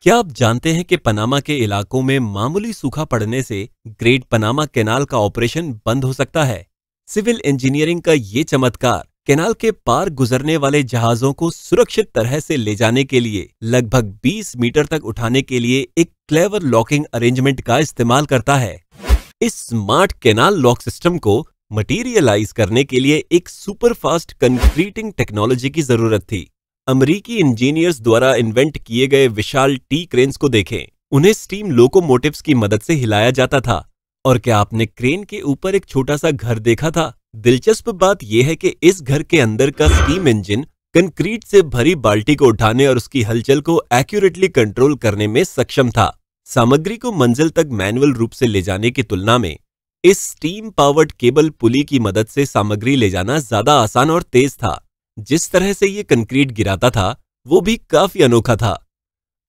क्या आप जानते हैं कि पनामा के इलाकों में मामूली सूखा पड़ने से ग्रेट पनामा कैनाल का ऑपरेशन बंद हो सकता है। सिविल इंजीनियरिंग का ये चमत्कार कैनाल के पार गुजरने वाले जहाजों को सुरक्षित तरह से ले जाने के लिए लगभग 20 मीटर तक उठाने के लिए एक क्लेवर लॉकिंग अरेंजमेंट का इस्तेमाल करता है। इस स्मार्ट कैनाल लॉक सिस्टम को मटीरियलाइज करने के लिए एक सुपर फास्ट कंक्रीटिंग टेक्नोलॉजी की जरूरत थी। अमेरिकी इंजीनियर्स द्वारा इन्वेंट किए गए विशाल टी क्रेन्स को देखें। उन्हें स्टीम लोकोमोटिव्स की मदद से हिलाया जाता था। और क्या आपने क्रेन के ऊपर एक छोटा सा घर देखा था? दिलचस्प बात यह है कि इस घर के अंदर का स्टीम इंजन कंक्रीट से भरी बाल्टी को उठाने और उसकी हलचल को एक्यूरेटली कंट्रोल करने में सक्षम था। सामग्री को मंजिल तक मैनुअल रूप से ले जाने की तुलना में इस स्टीम पावर्ड केबल पुली की मदद से सामग्री ले जाना ज्यादा आसान और तेज था। जिस तरह से ये कंक्रीट गिराता था वो भी काफी अनोखा था।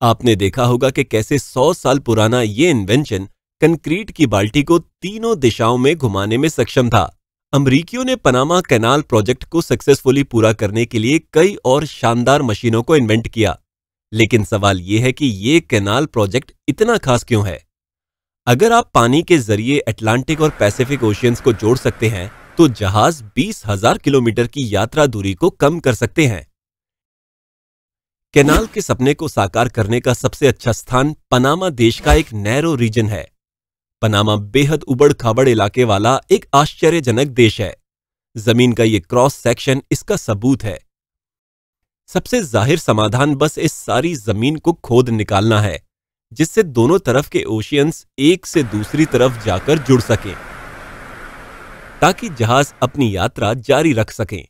आपने देखा होगा कि कैसे 100 साल पुराना ये इन्वेंशन कंक्रीट की बाल्टी को तीनों दिशाओं में घुमाने में सक्षम था। अमरीकियों ने पनामा कैनाल प्रोजेक्ट को सक्सेसफुली पूरा करने के लिए कई और शानदार मशीनों को इन्वेंट किया। लेकिन सवाल यह है कि ये कैनाल प्रोजेक्ट इतना खास क्यों है? अगर आप पानी के जरिए अटलांटिक और पैसिफिक ओशियंस को जोड़ सकते हैं तो जहाज 20,000 किलोमीटर की यात्रा दूरी को कम कर सकते हैं। कैनाल के सपने को साकार करने का सबसे अच्छा स्थान पनामा देश का एक नैरो रीजन है। पनामा बेहद उबड़ खाबड़ इलाके वाला एक आश्चर्यजनक देश है। जमीन का यह क्रॉस सेक्शन इसका सबूत है। सबसे जाहिर समाधान बस इस सारी जमीन को खोद निकालना है, जिससे दोनों तरफ के ओशियंस एक से दूसरी तरफ जाकर जुड़ सकें, ताकि जहाज अपनी यात्रा जारी रख सकें।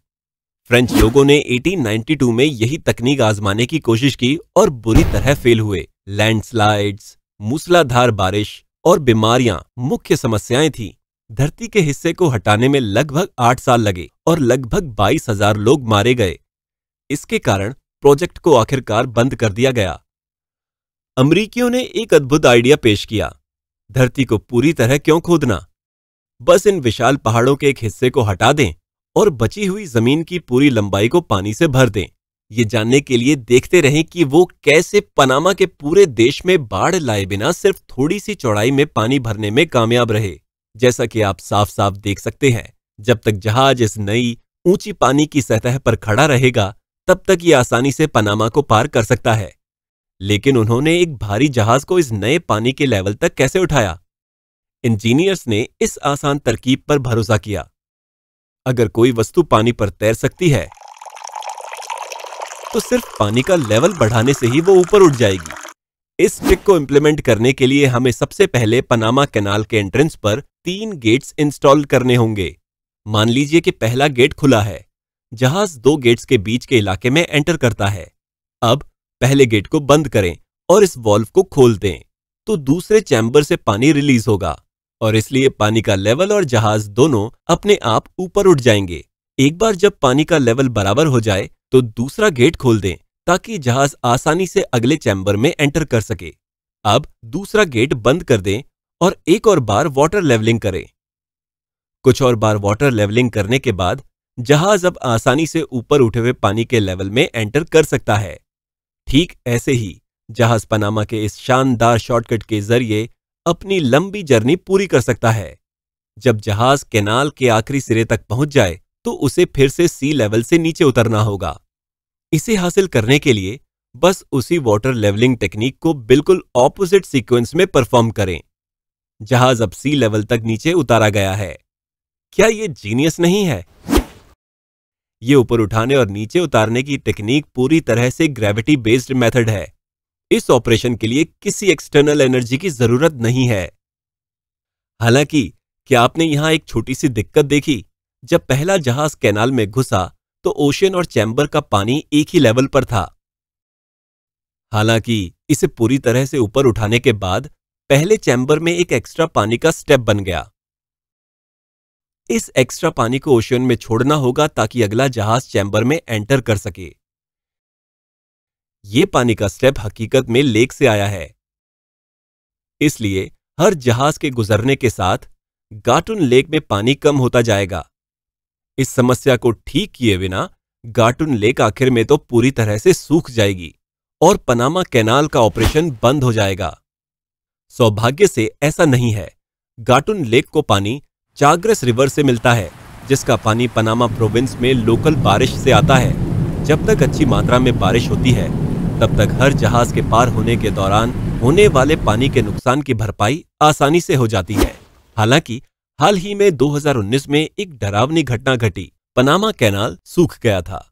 फ्रेंच लोगों ने 1892 में यही तकनीक आजमाने की कोशिश की और बुरी तरह फेल हुए। लैंडस्लाइड्स, मूसलाधार बारिश और बीमारियां मुख्य समस्याएं थीं। धरती के हिस्से को हटाने में लगभग 8 साल लगे और लगभग 22,000 लोग मारे गए। इसके कारण प्रोजेक्ट को आखिरकार बंद कर दिया गया। अमरीकियों ने एक अद्भुत आइडिया पेश किया। धरती को पूरी तरह क्यों खोदना? बस इन विशाल पहाड़ों के एक हिस्से को हटा दें और बची हुई जमीन की पूरी लंबाई को पानी से भर दें। ये जानने के लिए देखते रहें कि वो कैसे पनामा के पूरे देश में बाढ़ लाए बिना सिर्फ थोड़ी सी चौड़ाई में पानी भरने में कामयाब रहे। जैसा कि आप साफ साफ देख सकते हैं, जब तक जहाज इस नई ऊंची पानी की सतह पर खड़ा रहेगा तब तक ये आसानी से पनामा को पार कर सकता है। लेकिन उन्होंने एक भारी जहाज को इस नए पानी के लेवल तक कैसे उठाया? इंजीनियर्स ने इस आसान तरकीब पर भरोसा किया। अगर कोई वस्तु पानी पर तैर सकती है तो सिर्फ पानी का लेवल बढ़ाने से ही वो ऊपर उठ जाएगी। इस ट्रिक को इंप्लीमेंट करने के लिए हमें सबसे पहले पनामा कैनाल के एंट्रेंस पर 3 गेट्स इंस्टॉल करने होंगे। मान लीजिए कि पहला गेट खुला है। जहाज 2 गेट्स के बीच के इलाके में एंटर करता है। अब पहले गेट को बंद करें और इस वॉल्व को खोल दें, तो दूसरे चैम्बर से पानी रिलीज होगा और इसलिए पानी का लेवल और जहाज दोनों अपने आप ऊपर उठ जाएंगे। एक बार जब पानी का लेवल बराबर हो जाए तो दूसरा गेट खोल दें ताकि जहाज आसानी से अगले चैम्बर में एंटर कर सके। अब दूसरा गेट बंद कर दें और एक और बार वाटर लेवलिंग करें। कुछ और बार वाटर लेवलिंग करने के बाद जहाज अब आसानी से ऊपर उठे हुए पानी के लेवल में एंटर कर सकता है। ठीक ऐसे ही जहाज पनामा के इस शानदार शॉर्टकट के जरिए अपनी लंबी जर्नी पूरी कर सकता है। जब जहाज कैनाल के आखिरी सिरे तक पहुंच जाए तो उसे फिर से सी लेवल से नीचे उतरना होगा। इसे हासिल करने के लिए बस उसी वाटर लेवलिंग टेक्निक को बिल्कुल ऑपोजिट सीक्वेंस में परफॉर्म करें। जहाज अब सी लेवल तक नीचे उतारा गया है। क्या यह जीनियस नहीं है? ये ऊपर उठाने और नीचे उतारने की टेक्निक पूरी तरह से ग्रेविटी बेस्ड मेथड है। इस ऑपरेशन के लिए किसी एक्सटर्नल एनर्जी की जरूरत नहीं है। हालांकि क्या आपने यहां एक छोटी सी दिक्कत देखी? जब पहला जहाज कैनाल में घुसा तो ओशियन और चैम्बर का पानी एक ही लेवल पर था। हालांकि इसे पूरी तरह से ऊपर उठाने के बाद पहले चैम्बर में एक एक्स्ट्रा पानी का स्टेप बन गया। इस एक्स्ट्रा पानी को ओशियन में छोड़ना होगा ताकि अगला जहाज चैम्बर में एंटर कर सके। यह पानी का स्टेप हकीकत में लेक से आया है। इसलिए हर जहाज के गुजरने के साथ गाटुन लेक में पानी कम होता जाएगा। इस समस्या को ठीक किए बिना गाटुन लेक आखिर में तो पूरी तरह से सूख जाएगी और पनामा कैनाल का ऑपरेशन बंद हो जाएगा। सौभाग्य से ऐसा नहीं है। गाटुन लेक को पानी चाग्रेस रिवर से मिलता है, जिसका पानी पनामा प्रोविंस में लोकल बारिश से आता है। जब तक अच्छी मात्रा में बारिश होती है, तब तक हर जहाज के पार होने के दौरान होने वाले पानी के नुकसान की भरपाई आसानी से हो जाती है। हालांकि हाल ही में 2019 में एक डरावनी घटना घटी। पनामा कैनाल सूख गया था।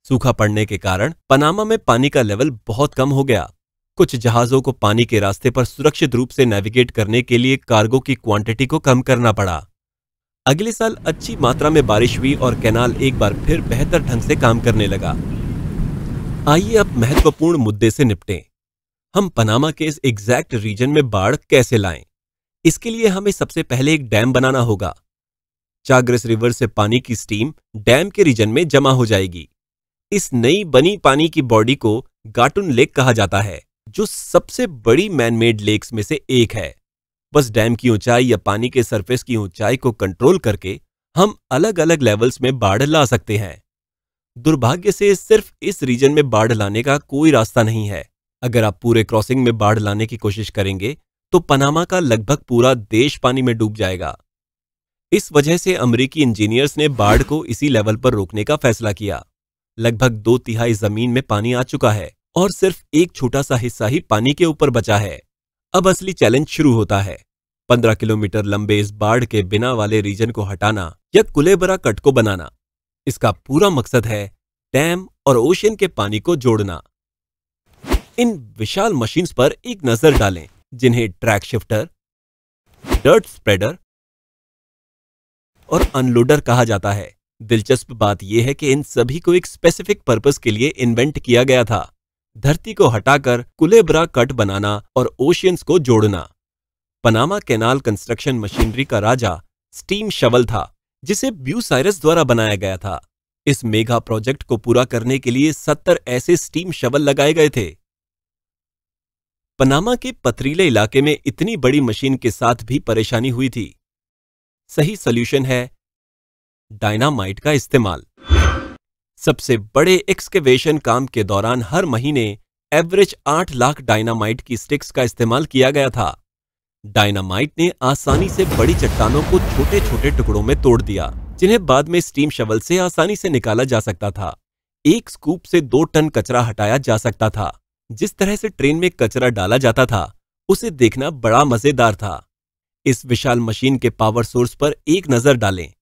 सूखा पड़ने के कारण पनामा में पानी का लेवल बहुत कम हो गया। कुछ जहाजों को पानी के रास्ते पर सुरक्षित रूप से नेविगेट करने के लिए कार्गो की क्वांटिटी को कम करना पड़ा। अगले साल अच्छी मात्रा में बारिश हुई और कैनाल एक बार फिर बेहतर ढंग से काम करने लगा। आइए अब महत्वपूर्ण मुद्दे से निपटें। हम पनामा के इस एग्जैक्ट रीजन में बाढ़ कैसे लाएं? इसके लिए हमें सबसे पहले एक डैम बनाना होगा। चाग्रेस रिवर से पानी की स्टीम डैम के रीजन में जमा हो जाएगी। इस नई बनी पानी की बॉडी को गाटुन लेक कहा जाता है, जो सबसे बड़ी मैनमेड लेक्स में से एक है। बस डैम की ऊंचाई या पानी के सरफेस की ऊंचाई को कंट्रोल करके हम अलग अलग लेवल्स में बाढ़ ला सकते हैं। दुर्भाग्य से सिर्फ इस रीजन में बाढ़ लाने का कोई रास्ता नहीं है। अगर आप पूरे क्रॉसिंग में बाढ़ लाने की कोशिश करेंगे तो पनामा का लगभग पूरा देश पानी में डूब जाएगा। इस वजह से अमेरिकी इंजीनियर्स ने बाढ़ को इसी लेवल पर रोकने का फैसला किया। लगभग 2/3 जमीन में पानी आ चुका है और सिर्फ एक छोटा सा हिस्सा ही पानी के ऊपर बचा है। अब असली चैलेंज शुरू होता है। 15 किलोमीटर लंबे इस बाढ़ के बिना वाले रीजन को हटाना या कुलेबरा कट को बनाना। इसका पूरा मकसद है डैम और ओशियन के पानी को जोड़ना। इन विशाल मशीन्स पर एक नजर डालें, जिन्हें ट्रैक शिफ्टर, डर्ट स्प्रेडर और अनलोडर कहा जाता है। दिलचस्प बात यह है कि इन सभी को एक स्पेसिफिक पर्पस के लिए इन्वेंट किया गया था। धरती को हटाकर कुलेब्रा कट बनाना और ओशियंस को जोड़ना। पनामा कैनाल कंस्ट्रक्शन मशीनरी का राजा स्टीम शवल था, जिसे ब्यूसाइरस द्वारा बनाया गया था। इस मेगा प्रोजेक्ट को पूरा करने के लिए 70 ऐसे स्टीम शवल लगाए गए थे। पनामा के पथरीले इलाके में इतनी बड़ी मशीन के साथ भी परेशानी हुई थी। सही सॉल्यूशन है डायनामाइट का इस्तेमाल। सबसे बड़े एक्सकेवेशन काम के दौरान हर महीने एवरेज 8 लाख डायनामाइट की स्टिक्स का इस्तेमाल किया गया था। डायनामाइट ने आसानी से बड़ी चट्टानों को छोटे छोटे टुकड़ों में तोड़ दिया, जिन्हें बाद में स्टीम शवल से आसानी से निकाला जा सकता था। एक स्कूप से 2 टन कचरा हटाया जा सकता था। जिस तरह से ट्रेन में कचरा डाला जाता था, उसे देखना बड़ा मजेदार था। इस विशाल मशीन के पावर सोर्स पर एक नजर डालें।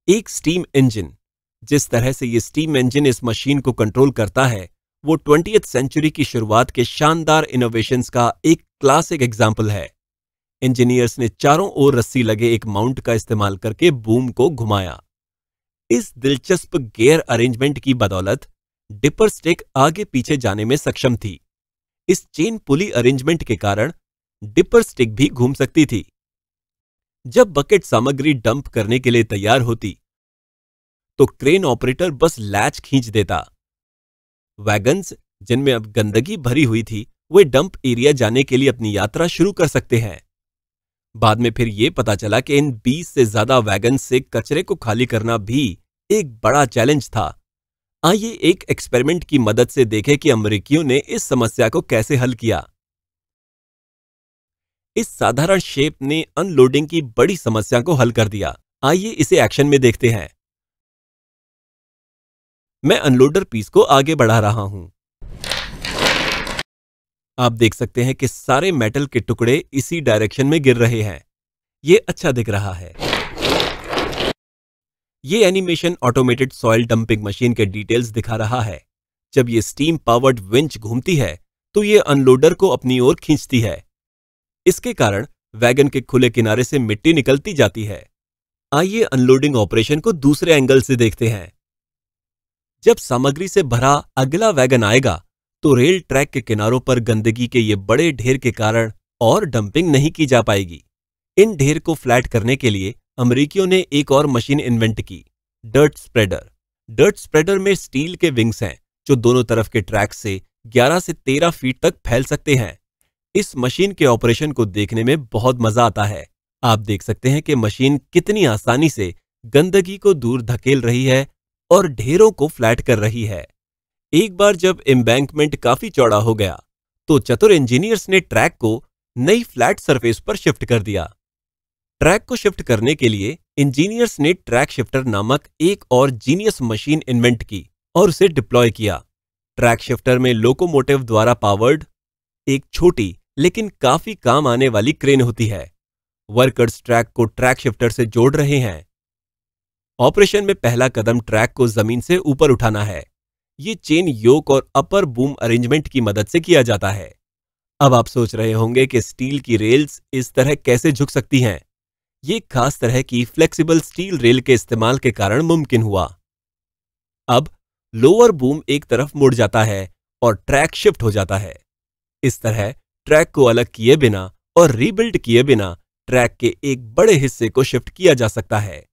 एक स्टीम इंजन। जिस तरह से ये स्टीम इंजन इस मशीन को कंट्रोल करता है, वो 20वीं सेंचुरी की शुरुआत के शानदार इनोवेशंस का एक क्लासिक एग्जाम्पल है। इंजीनियर्स ने चारों ओर रस्सी लगे एक माउंट का इस्तेमाल करके बूम को घुमाया। इस दिलचस्प गियर अरेंजमेंट की बदौलत डिपर स्टिक आगे पीछे जाने में सक्षम थी। इस चेन पुली अरेंजमेंट के कारण डिपर स्टिक भी घूम सकती थी। जब बकेट सामग्री डंप करने के लिए तैयार होती, तो क्रेन ऑपरेटर बस लैच खींच देता। वैगन्स जिनमें अब गंदगी भरी हुई थी, वे डंप एरिया जाने के लिए अपनी यात्रा शुरू कर सकते हैं। बाद में फिर यह पता चला कि इन 20 से ज्यादा वैगन्स से कचरे को खाली करना भी एक बड़ा चैलेंज था। आइए एक एक्सपेरिमेंट की मदद से देखें कि अमेरिकियों ने इस समस्या को कैसे हल किया। इस साधारण शेप ने अनलोडिंग की बड़ी समस्या को हल कर दिया। आइए इसे एक्शन में देखते हैं। मैं अनलोडर पीस को आगे बढ़ा रहा हूं। आप देख सकते हैं कि सारे मेटल के टुकड़े इसी डायरेक्शन में गिर रहे हैं। यह अच्छा दिख रहा है। यह animation automated soil dumping machine के डिटेल्स दिखा रहा है। जब यह स्टीम पावर्ड विंच घूमती है, तो यह अनलोडर को अपनी ओर खींचती है। इसके कारण वैगन के खुले किनारे से मिट्टी निकलती जाती है। आइए अनलोडिंग ऑपरेशन को दूसरे एंगल से देखते हैं। जब सामग्री से भरा अगला वैगन आएगा, तो रेल ट्रैक के किनारों पर गंदगी के ये बड़े ढेर के कारण और डंपिंग नहीं की जा पाएगी। इन ढेर को फ्लैट करने के लिए अमेरिकियों ने एक और मशीन इन्वेंट की, डर्ट स्प्रेडर। डर्ट स्प्रेडर में स्टील के विंग्स हैं, जो दोनों तरफ के ट्रैक से 11 से 13 फीट तक फैल सकते हैं। इस मशीन के ऑपरेशन को देखने में बहुत मजा आता है। आप देख सकते हैं कि मशीन कितनी आसानी से गंदगी को दूर धकेल रही है और ढेरों को फ्लैट कर रही है। एक बार जब एम्बैंकमेंट काफी चौड़ा हो गया, तो चतुर इंजीनियर्स ने ट्रैक को नई फ्लैट सरफेस पर शिफ्ट कर दिया। ट्रैक को शिफ्ट करने के लिए इंजीनियर्स ने ट्रैक शिफ्टर नामक एक और जीनियस मशीन इन्वेंट की और उसे डिप्लॉय किया। ट्रैक शिफ्टर में लोकोमोटिव द्वारा पावर्ड एक छोटी लेकिन काफी काम आने वाली क्रेन होती है। वर्कर्स ट्रैक को ट्रैक शिफ्टर से जोड़ रहे हैं। ऑपरेशन में पहला कदम ट्रैक को जमीन से ऊपर उठाना है। ये चेन योक और अपर बूम अरेंजमेंट की मदद से किया जाता है। अब आप सोच रहे होंगे कि स्टील की रेल्स इस तरह कैसे झुक सकती हैं। ये खास तरह की फ्लेक्सिबल स्टील रेल के इस्तेमाल के कारण मुमकिन हुआ। अब लोअर बूम एक तरफ मुड़ जाता है और ट्रैक शिफ्ट हो जाता है। इस तरह ट्रैक को अलग किए बिना और रीबिल्ड किए बिना ट्रैक के एक बड़े हिस्से को शिफ्ट किया जा सकता है।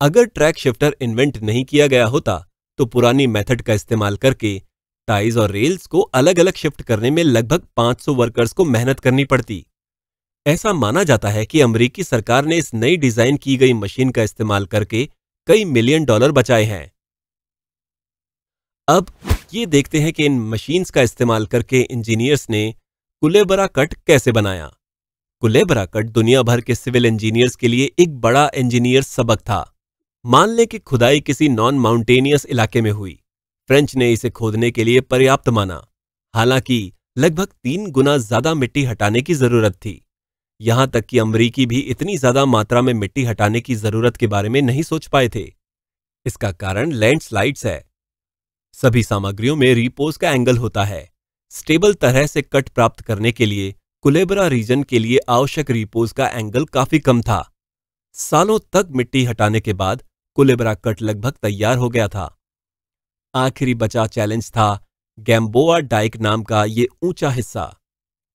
अगर ट्रैक शिफ्टर इन्वेंट नहीं किया गया होता, तो पुरानी मेथड का इस्तेमाल करके टाइज और रेल्स को अलग अलग शिफ्ट करने में लगभग 500 वर्कर्स को मेहनत करनी पड़ती। ऐसा माना जाता है कि अमेरिकी सरकार ने इस नई डिजाइन की गई मशीन का इस्तेमाल करके कई मिलियन डॉलर बचाए हैं। अब ये देखते हैं कि इन मशीन्स का इस्तेमाल करके इंजीनियर्स ने कुलेबरा कट कैसे बनाया। कुलेबरा कट दुनिया भर के सिविल इंजीनियर्स के लिए एक बड़ा इंजीनियर सबक था। मान लें कि खुदाई किसी नॉन माउंटेनियस इलाके में हुई। फ्रेंच ने इसे खोदने के लिए पर्याप्त माना, हालांकि लगभग 3 गुना ज्यादा मिट्टी हटाने की जरूरत थी। यहां तक कि अमरीकी भी इतनी ज्यादा मात्रा में मिट्टी हटाने की जरूरत के बारे में नहीं सोच पाए थे। इसका कारण लैंडस्लाइड्स है। सभी सामग्रियों में रिपोज का एंगल होता है। स्टेबल तरह से कट प्राप्त करने के लिए कुलेबरा रीजन के लिए आवश्यक रिपोज का एंगल काफी कम था। सालों तक मिट्टी हटाने के बाद कुलेबरा कट लगभग तैयार हो गया था। आखिरी बचा चैलेंज था गैम्बोआ डाइक नाम का ये ऊंचा हिस्सा।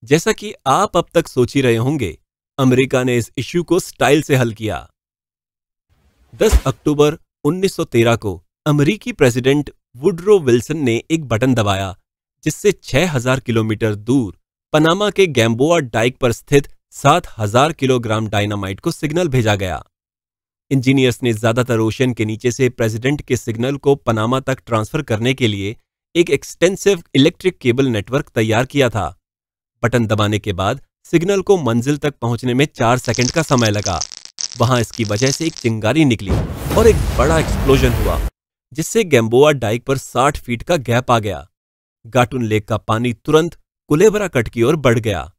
जैसा कि आप अब तक सोच ही रहे होंगे, अमेरिका ने इस इश्यू को स्टाइल से हल किया। 10 अक्टूबर 1913 को अमेरिकी प्रेसिडेंट वुडरो विल्सन ने एक बटन दबाया, जिससे 6000 किलोमीटर दूर पनामा के गैम्बोआ डाइक पर स्थित 7000 किलोग्राम डायनामाइट को सिग्नल भेजा गया। इंजीनियर्स ने ज्यादातर ओशन के नीचे से प्रेसिडेंट के सिग्नल को पनामा तक ट्रांसफर करने के लिए एक एक्सटेंसिव इलेक्ट्रिक केबल नेटवर्क तैयार किया था। बटन दबाने के बाद सिग्नल को मंजिल तक पहुंचने में 4 सेकंड का समय लगा। वहां इसकी वजह से एक चिंगारी निकली और एक बड़ा एक्सप्लोजन हुआ, जिससे गैम्बोआ डाइक पर 60 फीट का गैप आ गया। गाटुन लेक का पानी तुरंत कुलेबरा कट की ओर बढ़ गया।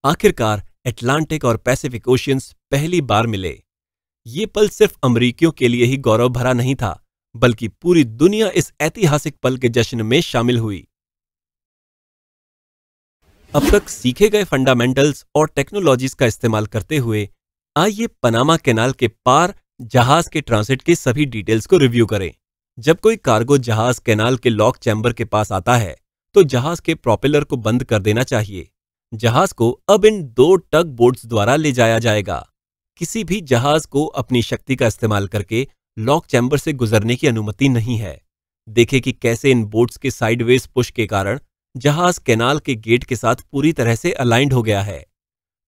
आखिरकार अटलांटिक और पैसिफिक ओशियंस पहली बार मिले। ये पल सिर्फ अमरीकियों के लिए ही गौरव भरा नहीं था, बल्कि पूरी दुनिया इस ऐतिहासिक पल के जश्न में शामिल हुई। अब तक सीखे गए फंडामेंटल्स और टेक्नोलॉजीज का इस्तेमाल करते हुए आइए पनामा कैनाल के पार जहाज के ट्रांसिट की सभी डिटेल्स को रिव्यू करें। जब कोई कार्गो जहाज कैनाल के लॉक चैम्बर के पास आता है, तो जहाज के प्रोपेलर को बंद कर देना चाहिए। जहाज को अब इन 2 टग बोट्स द्वारा ले जाया जाएगा। किसी भी जहाज को अपनी शक्ति का इस्तेमाल करके लॉक चैम्बर से गुजरने की अनुमति नहीं है। देखें कि कैसे इन बोट्स के साइडवेज पुश के कारण जहाज कैनाल के गेट के साथ पूरी तरह से अलाइंड हो गया है।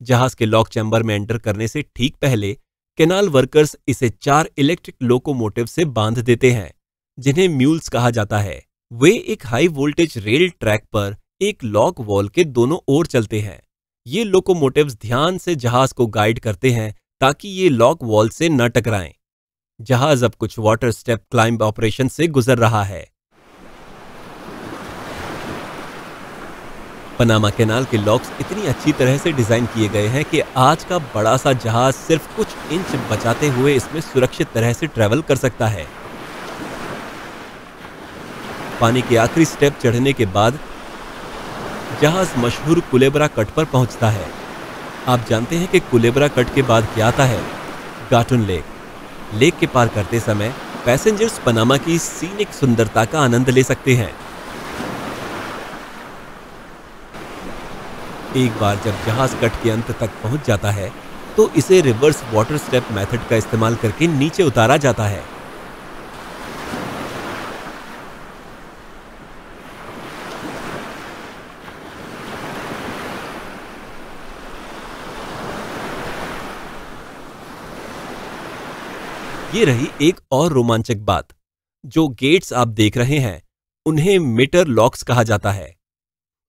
जहाज के लॉक चैम्बर में एंटर करने से ठीक पहले कैनाल वर्कर्स इसे 4 इलेक्ट्रिक लोकोमोटिव से बांध देते हैं, जिन्हें म्यूल्स कहा जाता है। वे एक हाई वोल्टेज रेल ट्रैक पर एक लॉक वॉल के दोनों ओर चलते हैं। ये लोकोमोटिव्स ध्यान से जहाज को गाइड करते हैं ताकि ये लॉक वॉल से न टकराएं। जहाज अब कुछ वाटर स्टेप क्लाइंब ऑपरेशन से गुजर रहा है। पनामा कैनाल के लॉक्स इतनी अच्छी तरह से डिजाइन किए गए हैं कि आज का बड़ा सा जहाज सिर्फ कुछ इंच बचाते हुए इसमें सुरक्षित तरह से ट्रेवल कर सकता है। पानी के आखिरी स्टेप चढ़ने के बाद जहाज मशहूर कुलेबरा कट पर पहुंचता है। आप जानते हैं कि कुलेबरा कट के बाद क्या आता है? गाटुन लेक। लेक के पार करते समय पैसेंजर्स पनामा की सीनिक सुंदरता का आनंद ले सकते हैं। एक बार जब जहाज कट के अंत तक पहुंच जाता है, तो इसे रिवर्स वाटर स्टेप मेथड का इस्तेमाल करके नीचे उतारा जाता है। ये रही एक और रोमांचक बात। जो गेट्स आप देख रहे हैं, उन्हें मीटर लॉक्स कहा जाता है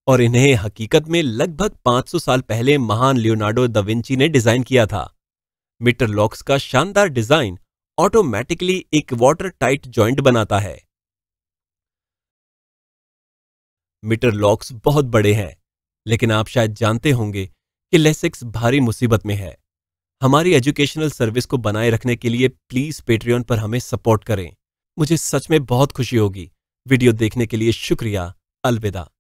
और इन्हें हकीकत में लगभग 500 साल पहले महान लियोनार्डो दा विंची ने डिजाइन किया था। मीटर लॉक्स का शानदार डिजाइन ऑटोमेटिकली एक वाटर टाइट जॉइंट बनाता है। मीटर लॉक्स बहुत बड़े हैं, लेकिन आप शायद जानते होंगे कि लेसिक्स भारी मुसीबत में है। हमारी एजुकेशनल सर्विस को बनाए रखने के लिए प्लीज पेट्रियन पर हमें सपोर्ट करें। मुझे सच में बहुत खुशी होगी। वीडियो देखने के लिए शुक्रिया। अलविदा।